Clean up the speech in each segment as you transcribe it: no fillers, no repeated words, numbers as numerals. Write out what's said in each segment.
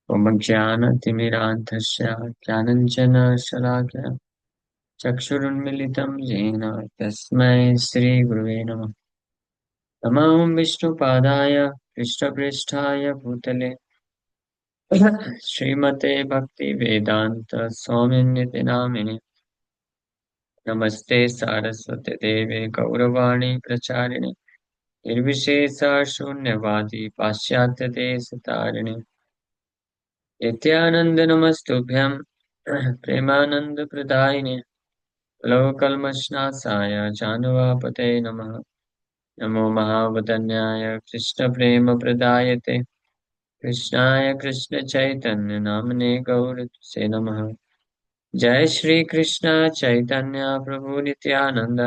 ज्ञानतिमिरान्धस्य ज्ञानञ्जनशलाकया चक्षुरुन्मीलितं येन तस्मै श्रीगुरुवे नमः। नमो विष्णुपादाय कृष्णप्रेष्ठाय भूतले श्रीमते भक्तिवेदान्त स्वामिन्यति नामिने। नमस्ते सारस्वते देवे गौरवाणी प्रचारिणे निर्विशेषा शून्यवादी पाश्चात्यदेशतारिणे नित्यानन्दनमस्तुभ्यं प्रेमानन्दप्रदायिने लोकल्मषनाशाय जानुवापते नमः। नमो महावदन्याय कृष्णप्रेमप्रदायते कृष्णाय कृष्णचैतन्य नामने गौरसे नमः। जय श्री कृष्ण चैतन्य प्रभु नित्यानंद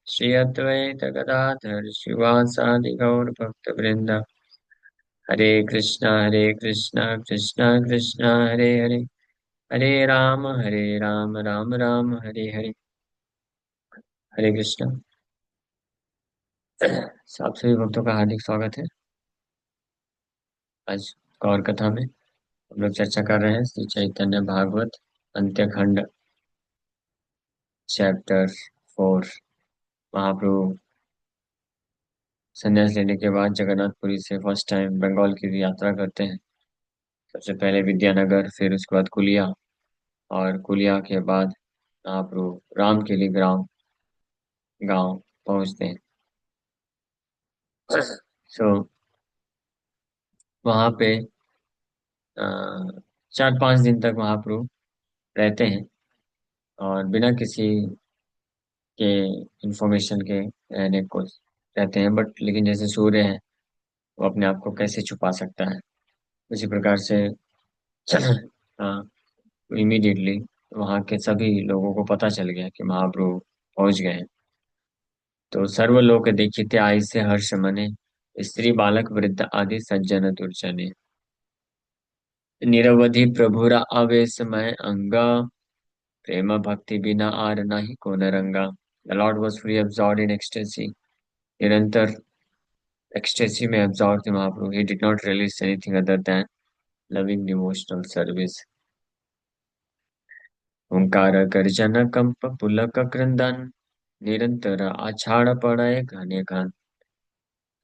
श्री अद्वैत गदाधर शिवासादि गौर भक्त वृंद। हरे कृष्णा कृष्णा कृष्णा हरे हरे हरे राम राम राम हरे हरे। हरे कृष्णा। आप सभी भक्तों का हार्दिक स्वागत है। आज गौर कथा में हम लोग चर्चा कर रहे हैं श्री चैतन्य भागवत अंत्य खंड चैप्टर 4। महाप्रभु संन्यास लेने के बाद जगन्नाथपुरी से फर्स्ट टाइम बंगाल की यात्रा करते हैं। सबसे पहले विद्यानगर, फिर उसके बाद कुलिया, और कुलिया के बाद महाप्रभु रामकेली ग्राम गांव पहुंचते हैं। सो वहां पे 4-5 दिन तक महाप्रभु रहते हैं और बिना किसी के इंफॉर्मेशन के रहने को रहते हैं। बट लेकिन जैसे सूर्य है वो अपने आप को कैसे छुपा सकता है, उसी प्रकार से इमीडिएटली वहां के सभी लोगों को पता चल गया कि महाप्रभु पहुंच गए हैं। तो सर्वलोक देखिते आई से हर्ष मने, स्त्री बालक वृद्ध आदि सज्जन दुर्जने। निरवधि प्रभुरा आवेशमय अंगा, प्रेम भक्ति बिना आर नाही को रंगा। The Lord was free absorbed in ecstasy। निरंतर एक्सटेसी में absorbed थे महाप्रभु। He did not release anything other than loving devotional service। ओंकार गर्जन कंप पुलक क्रंदन, निरंतर आछाड़ पड़े घने घन।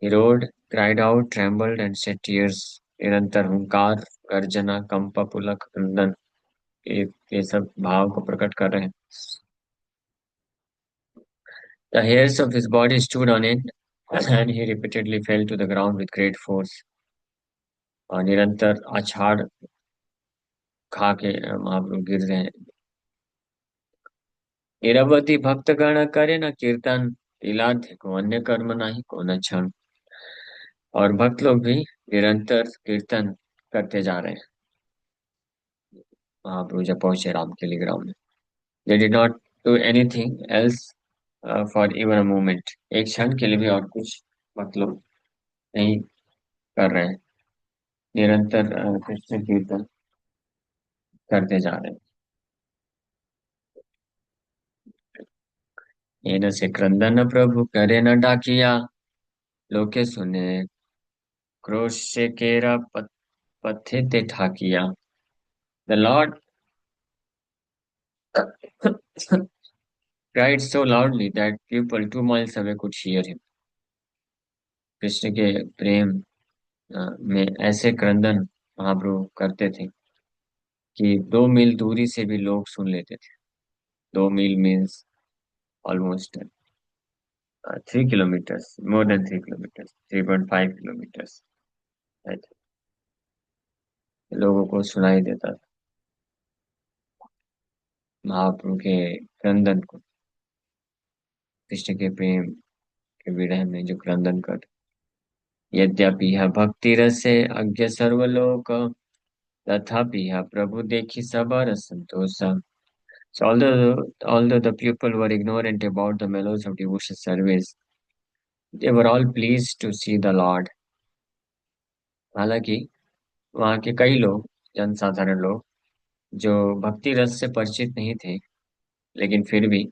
He roared, cried out, trembled and shed tears। निरंतर हुंकार, गर्जना, कंप, पुलक, क्रंदन, ये सब भाव को प्रकट कर रहे हैं। The hairs of his body stood on end and he repeatedly fell to the ground with great force। और निरंतर आछाड़ खा के महाप्रभु गिर रहे हैं। निरवधि भक्तगण करे न कीर्तन, लीलाध्य को अन्य कर्म नाही को न क्षण। और भक्त लोग भी निरंतर कीर्तन करते जा रहे हैं महाप्रभु जब पहुंचे रामकेली ग्राम में। They did not do anything else for even a moment. एक क्षण के लिए भी और कुछ भक्त लोग नहीं कर रहे हैं, निरंतर कृष्ण कीर्तन करते जा रहे हैं। एन से क्रंदन प्रभु करे न डाकिया, लोके सुने क्रोश से केरा पथे ते ठाकिया। The Lord cried so loudly that people 2 miles away could hear him। Krishna के प्रेम में ऐसे क्रंदन महाप्रभु करते थे कि 2 मील दूरी से भी लोग सुन लेते थे। 2 mile means almost 3 kilometres, more than 3 kilometres, 3.5 kilometres. लोगों को सुनाई देता था महाप्रभु के क्रंदन को, कृष्ण के प्रेम के विरह में जो क्रंदन कर। यद्यपि यह भक्ति रसे अज्ञ सर्वलोक, तथापि यह प्रभु देखी सबर संतोष। So although the people were ignorant about the mellows of devotional service, they were all pleased to see the Lord। हालांकि वहाँ के कई लोग, जनसाधारण लोग जो भक्ति रस से परिचित नहीं थे, लेकिन फिर भी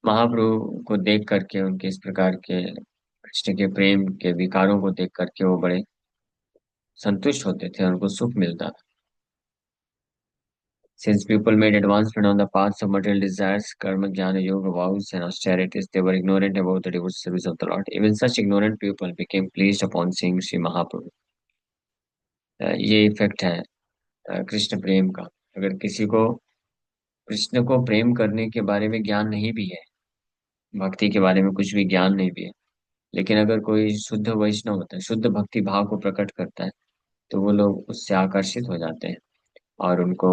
महाप्रभु को देख करके, उनके इस प्रकार के कृष्ण के प्रेम के विकारों को देख करके वो बड़े संतुष्ट होते थे, उनको सुख मिलता था। Since people made advancement on the paths of material desires, karma, jnana, yoga, vows, and austerities, they were ignorant about the devotional service of the Lord. Even such ignorant people became pleased upon seeing Sri Mahaprabhu. ये effect है कृष्ण प्रेम का। अगर किसी को कृष्ण को प्रेम करने के बारे में ज्ञान नहीं भी है, भक्ति के बारे में कुछ भी ज्ञान नहीं भी है, लेकिन अगर कोई शुद्ध वैष्णव होता है, शुद्ध भक्ति भाव को प्रकट करता है, तो वो लोग उससे आकर्षित हो जाते हैं और उनको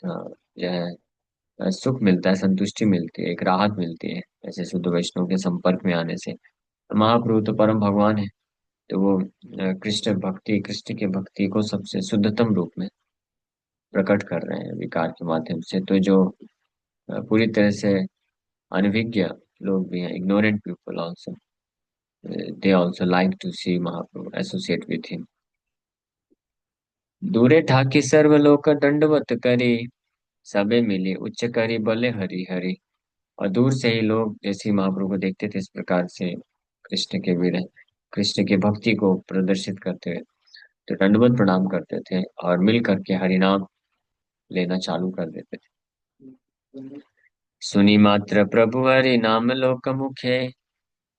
जो है सुख मिलता है, संतुष्टि मिलती है, एक राहत मिलती है ऐसे शुद्ध वैष्णव के संपर्क में आने से। महाप्रभु तो परम भगवान है, तो वो कृष्ण के भक्ति को सबसे शुद्धतम रूप में प्रकट कर रहे हैं विकार के माध्यम से। तो जो पूरी तरह से अनभिज्ञ लोग भी हैं, ignorant people also, they also like to see Mahaprabhu, associate with him. दूरे ठाकी सर्वलोक दंडवत करी, सबे मिली उच्च करी बले हरि हरि। और दूर से ही लोग जैसे ही महाप्रभु को देखते थे इस प्रकार से कृष्ण के विरह, कृष्ण की भक्ति को प्रदर्शित करते हुए, तो दंडवत प्रणाम करते थे और मिल करके हरिनाम लेना चालू कर देते थे। सुनी मात्र प्रभु हरि नाम लोक मुखे,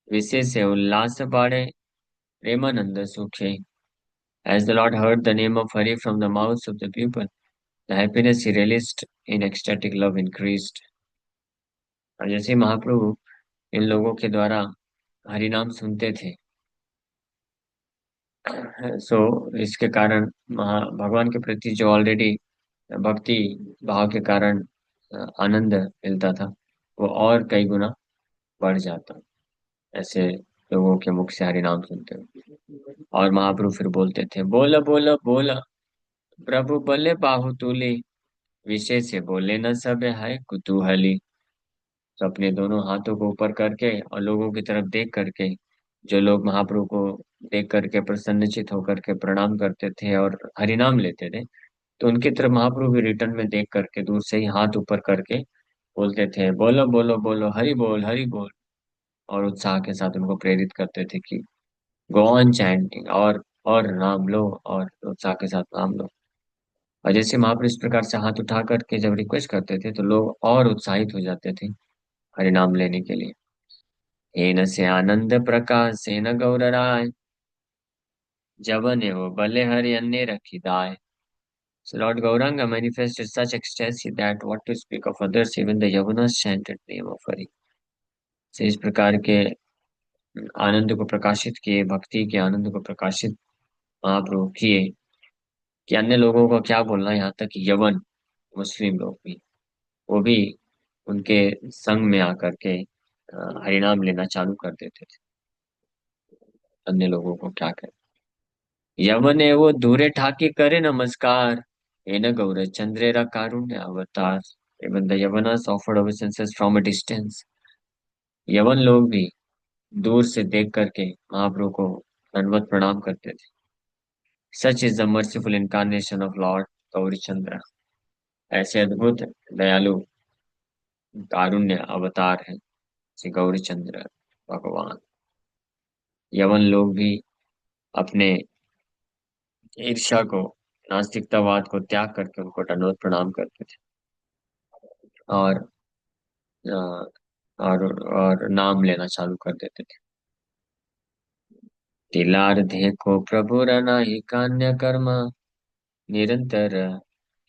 विशेष उल्लास बाड़े प्रेमानंद सुखे। As the Lord heard the name of Hari from the mouths of the people, the happiness he realized in ecstatic love increased. और जैसे ही महाप्रभु इन लोगों के द्वारा हरिनाम सुनते थे, सो इसके कारण भगवान के प्रति जो ऑलरेडी भक्ति भाव के कारण आनंद मिलता था, वो और कई गुना बढ़ जाता ऐसे लोगों के मुख से हरिनाम सुनते हुए। और महाप्रभु फिर बोलते थे, बोला बोला बोला प्रभु बल्ले बाहु तूली, विषय से बोले न सब है कुतूहली। तो अपने दोनों हाथों को ऊपर करके और लोगों की तरफ देख करके, जो लोग महाप्रभु को देख करके प्रसन्नचित होकर के प्रणाम करते थे और हरिनाम लेते थे, तो उनकी तरफ महाप्रभु भी रिटर्न में देख करके दूर से ही हाथ ऊपर करके बोलते थे, बोलो बोलो बोलो हरि बोल। और उत्साह के साथ उनको प्रेरित करते थे कि गो ऑन चैंटिंग, और नाम लो, और उत्साह के साथ नाम लो। और जैसे महाप्रभु इस प्रकार से हाथ उठा करके जब रिक्वेस्ट करते थे, तो लोग और उत्साहित हो जाते थे हरिनाम लेने के लिए। हेन से आनंद प्रकाश सेन गौर राय, जबने वो भले हरि अन्य रखी दाय। So Lord Gauranga manifested such ecstasy that what to speak of others, even the Yavanas chanted name of Hari. से इस प्रकार के आनंद को प्रकाशित किए, भक्ति के आनंद को प्रकाशित महाप्रभु किए कि अन्य लोगों को क्या बोलना, यहाँ तक कि यवन मुस्लिम लोग भी, वो भी उनके संग में आकर के हरिनाम लेना चालू कर देते थे। अन्य लोगों को क्या करें। यवन है वो दूरे ठाकी करे नमस्कार, हे न गौर चंद्रेरा कारुण्य अवतार। Even the Yavanas offered obeisances from a distance. यवन लोग भी दूर से देख करके महाप्रभु को दंडवत प्रणाम करते थे। Such is the merciful incarnation of Lord Gauri Chandra. ऐसे अद्भुत दयालु कारुण्य अवतार है श्री गौरी चंद्र भगवान। यवन लोग भी अपने ईर्ष्या को, नास्तिकतावाद को त्याग करके उनको दंडवत प्रणाम करते थे और अ, और नाम लेना चालू कर देते थे। तिलार देखो प्रभु रना ही कान्य कर्म, निरंतर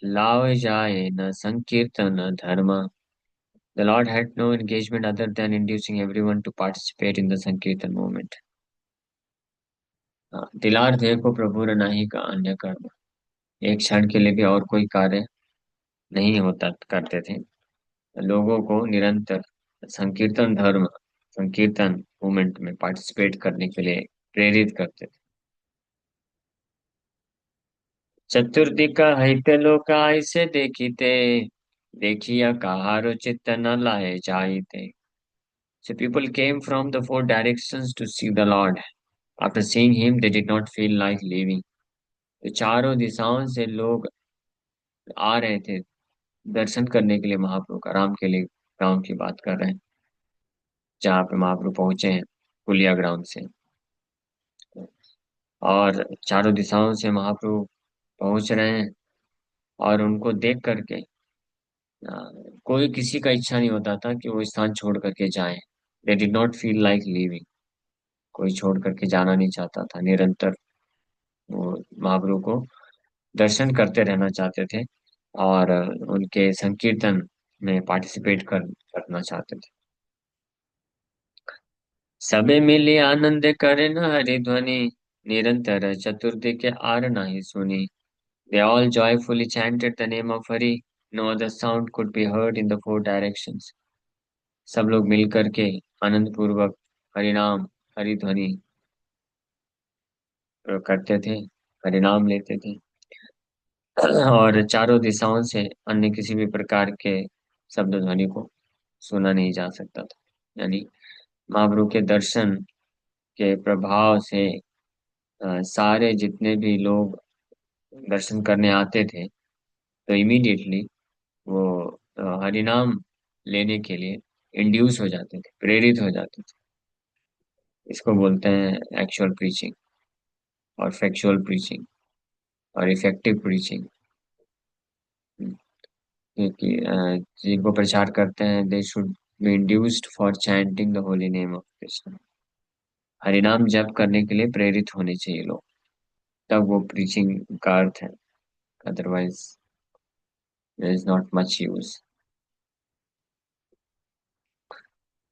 लाव जाए न संकीर्तन धर्म। The Lord had no engagement other than inducing everyone to participate in the Sankirtan movement. दिलार देह को प्रभु र नाही का अन्य कर्म, एक क्षण के लिए भी और कोई कार्य नहीं होता करते थे। लोगों को निरंतर संकीर्तन धर्म, संकीर्तन मूवमेंट में पार्टिसिपेट करने के लिए प्रेरित करते थे। चतुर्दिक हित लोकाय से देखिते, देखिया कहारो चित्त न लाए जाइते। So people came from the four directions to see the Lord. After seeing him, they did not feel like leaving. तो चारों दिशाओं से लोग आ रहे थे दर्शन करने के लिए महाप्रभु का। राम के लिए गांव की बात कर रहे हैं, जहाँ पे महाप्रभु पहुंचे हैं, कुलिया ग्राउंड से। और चारों दिशाओं से महाप्रभु पहुंच रहे हैं। और उनको देख करके अ, कोई किसी का इच्छा नहीं होता था कि वो स्थान छोड़ करके जाए। They did not feel like leaving. कोई छोड़ करके जाना नहीं चाहता था। निरंतर वो महाप्रभु को दर्शन करते रहना चाहते थे। और उनके संकीर्तन में पार्टिसिपेट करना चाहते थे। सबे मिली आनंद करे न हरि ध्वनि, निरंतर चतुर्दिक के आर नाही सुनी। They all joyfully chanted the name of Hari. No other sound could be heard in the four directions. सब लोग मिल करके आनंद पूर्वक हरिनाम, हरि ध्वनि करते थे, हरिनाम लेते थे। और चारों दिशाओं से अन्य किसी भी प्रकार के शब्द ध्वनि को सुना नहीं जा सकता था। यानी महाप्रभु के दर्शन के प्रभाव से सारे जितने भी लोग दर्शन करने आते थे, तो इमीडिएटली वो हरिनाम लेने के लिए इंड्यूस हो जाते थे, प्रेरित हो जाते थे। इसको बोलते हैं एक्चुअल प्रीचिंग और फैक्चुअल प्रीचिंग और इफेक्टिव प्रीचिंग। क्योंकि जिनको प्रचार करते हैं, they should be induced for chanting the holy name of Krishna. हरिनाम जप करने के लिए प्रेरित होने चाहिए लोग, तब वो प्रीचिंग का अर्थ है। Otherwise there is not much use.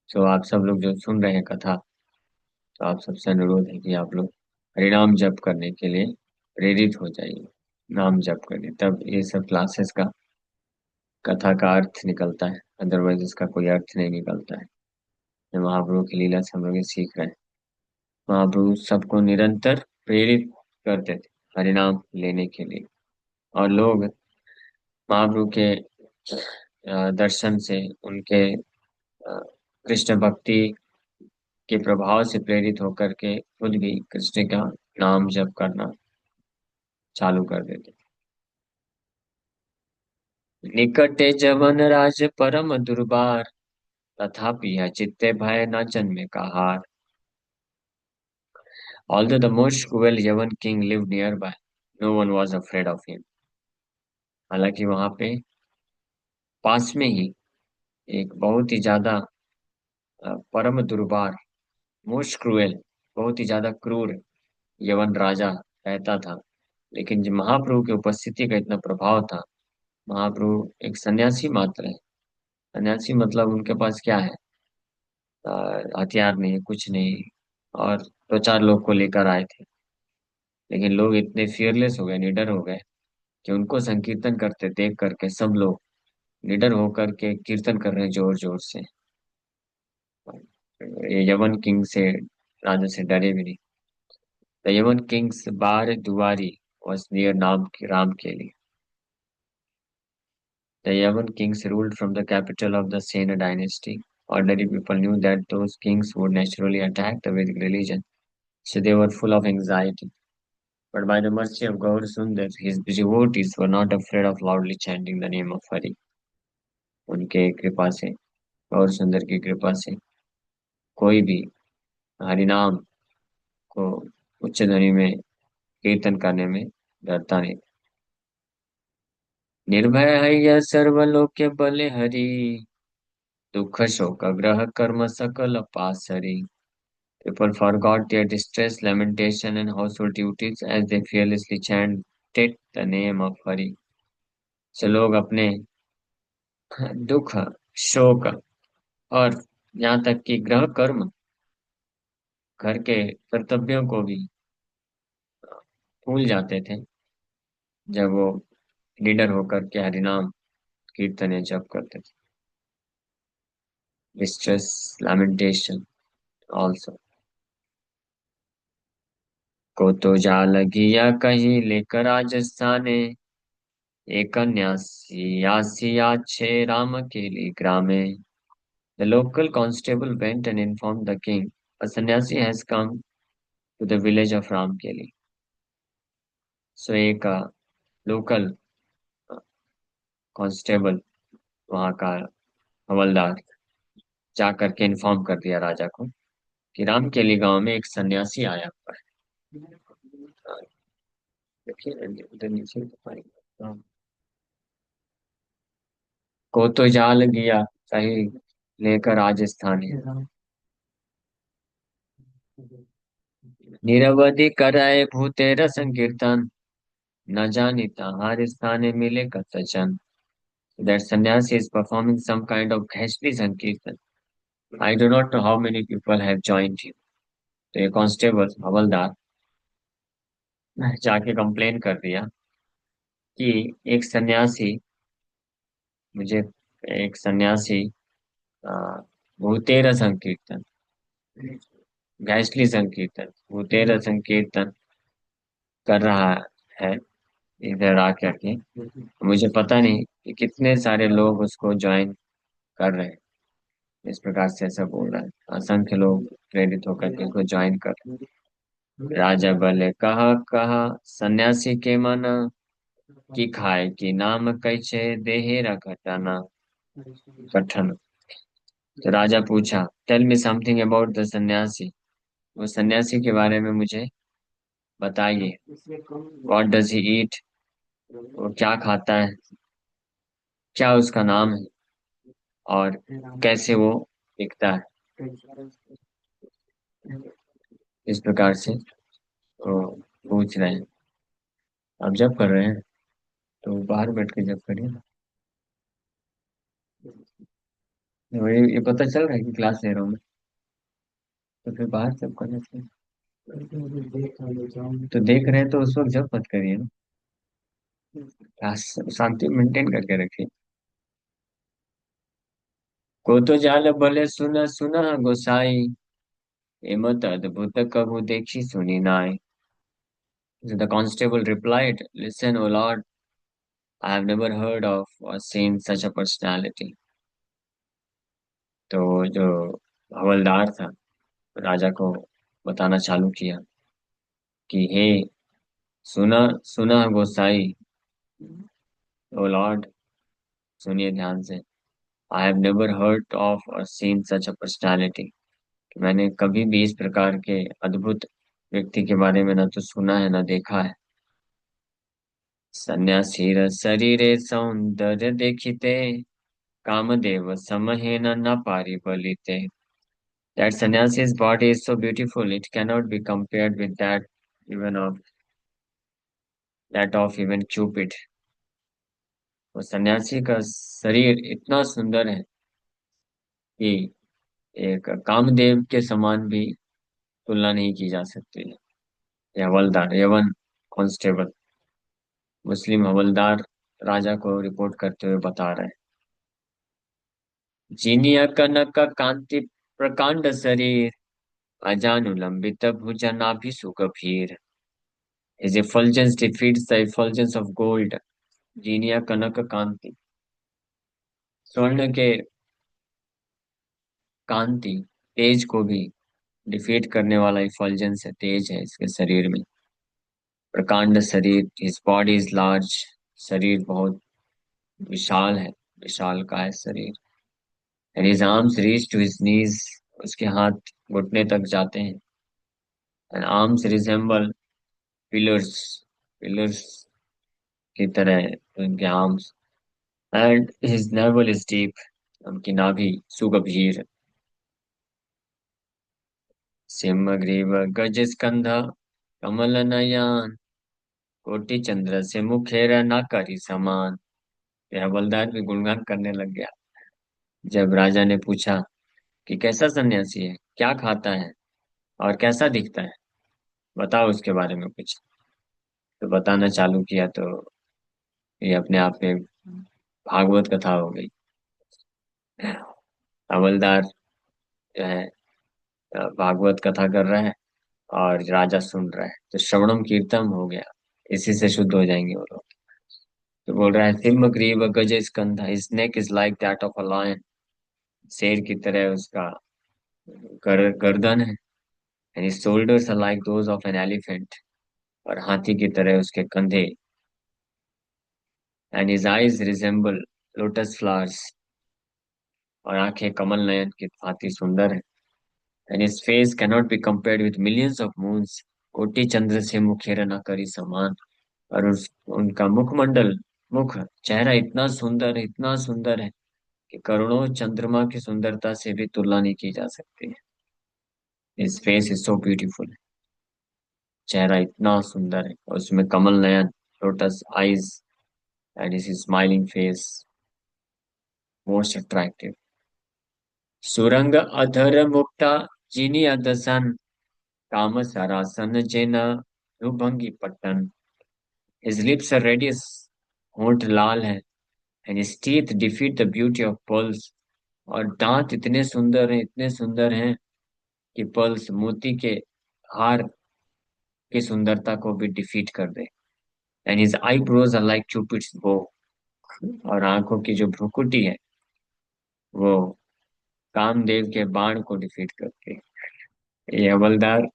तो आप सब लोग जो सुन रहे हैं कथा, तो आप सबसे अनुरोध है कि आप लोग हरिनाम जप करने के लिए प्रेरित हो जाइए। नाम जप करिए, तब ये सब क्लासेस का कथा का अर्थ निकलता है। अदरवाइज इसका कोई अर्थ नहीं निकलता है। ये महाप्रभु की लीला से हम लोग ये सीख रहे हैं। महाप्रभु सबको निरंतर प्रेरित करते थे हरिनाम लेने के लिए। और लोग महाप्रभु के दर्शन से, उनके कृष्ण भक्ति के प्रभाव से प्रेरित होकर के खुद भी कृष्ण का नाम जप करना चालू कर देते। निकटे जवन राज परम दुर्बार, तथापि यह चित्ते भय न जन्मे कहार। Although the most cruel Yavan king lived nearby, no one was afraid of him. हालांकि वहां पे पास में ही एक बहुत ही ज्यादा परम दुर्बार, मोस्ट क्रूएल, बहुत ही ज्यादा क्रूर यवन राजा रहता था। लेकिन जो महाप्रभु की उपस्थिति का इतना प्रभाव था। महाप्रभु एक सन्यासी मात्र है। सन्यासी मतलब उनके पास क्या है? अ, हथियार नहीं, कुछ नहीं। और दो चार लोग को लेकर आए थे। लेकिन लोग इतने फियरलेस हो गए, निडर हो गए, कि उनको संकीर्तन करते देख करके सब लोग निडर होकर के कीर्तन कर रहे हैं जोर जोर से। ये यवन किंग से, राजा से डरे भी नहीं। द यवन किंग्स बार दुआरी was near Ramkeli. The Yavan kings ruled from the capital of the Sena dynasty. Ordinary people knew that those kings would naturally attack the Vedic religion, so they were full of anxiety. But by the mercy of Gaur Sundar, his devotees were not afraid of loudly chanting the name of Hari. उनके कृपा से, गौर सुंदर की कृपा से, कोई भी हरिनाम को उच्च ध्वनि में कीर्तन करने में डरता नहीं। निर्भय है यह सर्वलोक बले हरि, दुख शोक ग्रह कर्म सकल पासरी। People forgot their distress, lamentation, and household duties as they fearlessly chanted the name of Hari. So लोग अपने दुख, शोक और यहाँ तक कि गृह कर्म, घर के कर्तव्यों को भी भूल जाते थे जब वो निडर होकर के हरिनाम कीर्तन या जप करते थे। Distress, lamentation also. को तो जा लगी या कहीं लेकर राजस्थाने, एक कन्यासी अच्छे राम केली ग्रामे। The local constable went and informed the king, a sannyasi has come to the village of Ramkeli. So एक लोकल कांस्टेबल, वहाँ का हवलदार, जा करके इन्फॉर्म कर दिया राजा को कि रामकेली गांव में एक सन्यासी आया हुआ है। देखिए उधर नीचे तो पाएंगे। को तो जाल गया सही लेकर राजस्थान है। निरवधि कराए भूतेर संकीर्तन, न जानिता हर स्थाने मिले कतचन। That sannyasi is performing some kind of ghastly sankirtan. I do not know how many people have joined him. तो ये कांस्टेबल हवलदार जाके कंप्लेन कर दिया कि एक सन्यासी मुझे एक सन्यासी आ, भूतेर संकीर्तन, घासली संकीर्तन, भूतेर संकीर्तन कर रहा है इधर आकर के। मुझे पता नहीं कि कितने सारे लोग उसको ज्वाइन कर रहे हैं। इस प्रकार से ऐसा बोल रहा है, असंख्य लोग प्रेरित होकर के इसको ज्वाइन कर रहे हैं। राजा बोले कहा कहा सन्यासी के मन की खाए की नाम कैसे देहेरा घटाना कठन। तो राजा पूछा tell me something about the sannyasi, वो सन्यासी के बारे में मुझे बताइए। व्हाट डज ही ईट, वो क्या खाता है, क्या उसका नाम है, और कैसे वो दिखता है। इस प्रकार से वो पूछ रहे हैं। आप जब कर रहे हैं तो बाहर बैठ के जब करिए ना। ये पता चल रहा है कि क्लास ले रहा हूँ मैं, तो फिर बाहर जब करना चाहिए। तो देख रहे हैं तो उस वक्त जब मत करिए ना, क्लास शांति मेंटेन करके रखिए। को तो जाल भले सुना सुना गोसाई, एमत अद्भुत कबू देखी सुनी नाई। So the constable replied, listen, O Lord, I have never heard of or seen such a personality. तो जो हवलदार था राजा को बताना चालू किया कि हे सुना सुना गोसाई, ओ लॉर्ड, सुनिए ध्यान से। I have never heard of और सीन सच अ पर्सनालिटी, मैंने कभी भी इस प्रकार के अद्भुत व्यक्ति के बारे में न तो सुना है न देखा है। सन्यासीर शरीरे सौंदर्य देखिते, कामदेव समहेन न पारिबलिते। That sannyasi's body is so beautiful, it cannot be compared with even of that of even Cupid. वो सन्यासी का शरीर इतना सुंदर है कि एक कामदेव के समान भी तुलना नहीं की जा सकती है। ये हवलदार यवन कांस्टेबल मुस्लिम हवलदार राजा को रिपोर्ट करते हुए बता रहे हैं। जीनिया कनक का कांति प्रकांड शरीर, अजानुलंबित भुजनाभिसुगभीर। His effulgence defeats the effulgence of gold. जीनिया कनक कांति, स्वर्ण के कांति तेज को भी डिफीट करने वाला इफल्जेंस है, तेज है इसके शरीर में। प्रकांड शरीर, हिज बॉडी इज लार्ज, शरीर बहुत विशाल है, विशाल का है शरीर। And his arms reach to his knees, उसके हाथ घुटने तक जाते हैं। And arms resemble pillars, pillars की तरह है उनके arms. And his navel is deep, उनकी नाभि सुगभीर। सिंहग्रीव गज स्कंध कमल नयन, कोटि चंद्र से मुखेर ना करी समान। यह हवलदार भी गुणगान करने लग गया। जब राजा ने पूछा कि कैसा सन्यासी है, क्या खाता है और कैसा दिखता है, बताओ उसके बारे में कुछ। तो बताना चालू किया तो ये अपने आप में भागवत कथा हो गई। हवलदार जो है भागवत कथा कर रहा है और राजा सुन रहा है, तो श्रवणम कीर्तन हो गया, इसी से शुद्ध हो जाएंगे वो लोग। तो बोल रहा है सिंह ग्रीव गज स्कंध, his neck is like that of a lion. शेर की तरह उसका गर्दन है। And his shoulders are like those of an elephant, और हाथी की तरह उसके कंधे। And his eyes resemble lotus flowers, और आंखें कमल नयन की भांति सुंदर है। And his face cannot be compared with millions of moons, कोटि चंद्र से मुखेर न करी समान। और उनका मुखमंडल, मुख चेहरा इतना सुंदर है कि करोड़ों चंद्रमा की सुंदरता से भी तुलना नहीं की जा सकती। His face is so beautiful. चेहरा इतना सुंदर है, और उसमें कमल नयन, lotus eyes, and his smiling face most attractive. सुरंग अधर मुक्ता जिनी अदसन, काम सरासन जेना रुभंगी पट्टन। हिज लिप्स आर रेडियस, होंठ लाल है, and his teeth defeat the beauty of pearls. और दांत इतने सुंदर हैं कि पर्ल्स, मोती के हार की सुंदरता को भी डिफीट कर दे। And his eyebrows are like Cupid's bow. और आंखों की जो भ्रुकुटी है, वो कामदेव के बाण को डिफीट करती है। ये हवलदार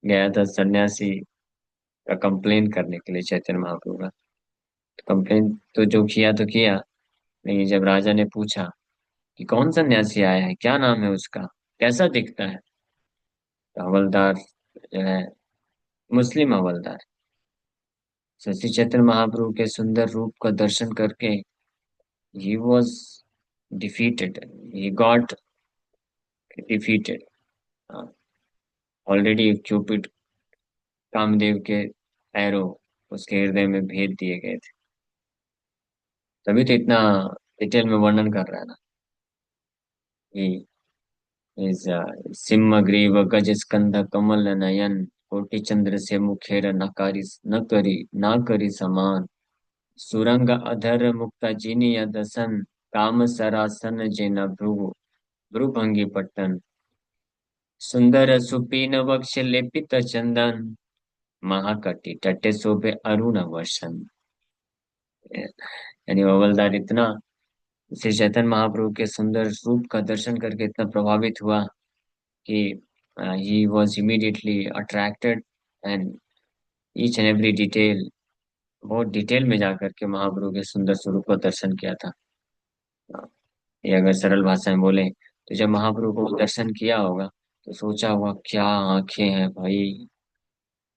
गया था सन्यासी का कंप्लेन करने के लिए चैतन्य महाप्रभु का। कंप्लेन तो जो किया तो किया, लेकिन जब राजा ने पूछा कि कौन सन्यासी आया है, क्या नाम है उसका, कैसा दिखता है, तो हवलदार जो है, मुस्लिम हवलदार, शशि चैतन्य महाप्रभु के सुंदर रूप का दर्शन करके he was defeated, he got defeated। Already Cupid, Kamadev के एरो उसके हृदय में भेद दिए गए थे। तभी तो इतना डिटेल में वर्णन कर रहा है ना कि इस सिंह ग्रीव गज स्कंध कमल नयन, कोटि चंद्र से मुखेर न करी समान। सुरंग अधर मुक्ता जिनी दसन, काम सरासन जेना भ्रु भ्रुभंगी पट्टन। सुंदर सुपीन वक्ष लेपित चंदन, महाकटि टटे शोभे अरुण वसन। यानी हवलदार इतना श्री चैतन्य महाप्रभु के सुंदर रूप का दर्शन करके इतना प्रभावित हुआ कि he was immediately attracted, and each and every detail, बहुत डिटेल में जाकर के महाप्रभु के सुंदर स्वरूप का दर्शन किया था। ये अगर सरल भाषा में बोले, तो जब महाप्रभु को दर्शन किया होगा तो सोचा होगा क्या आंखें हैं भाई,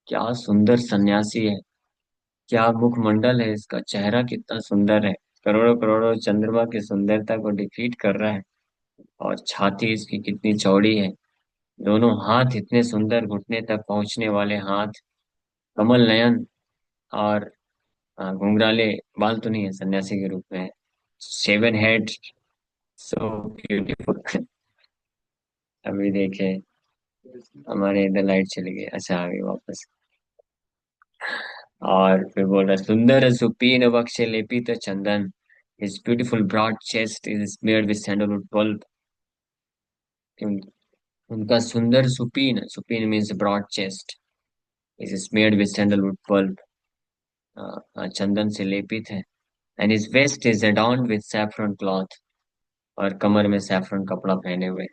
क्या सुंदर सन्यासी है, क्या मुखमंडल है इसका, चेहरा कितना सुंदर है, करोड़ों करोड़ों चंद्रमा की सुंदरता को डिफीट कर रहा है। और छाती इसकी कितनी चौड़ी है, दोनों हाथ इतने सुंदर, घुटने तक पहुंचने वाले हाथ, कमल नयन, और घुंघराले बाल तो नहीं है, सन्यासी के रूप में है, सेवन हेड, सो ब्यूटीफुल। अभी देखे, हमारे इधर लाइट चली गई, अच्छा आ गई वापस। और फिर बोल रहा, सुंदर सुपीन वक्ष लेपित चंदन, his beautiful broad chest is smeared with sandalwood pulp। उनका सुंदर सुपीन, सुपीन means broad chest, is smeared with sandalwood pulp, चंदन से लेपित है। And his vest is adorned with saffron cloth, और कमर में सैफरन कपड़ा पहने हुए।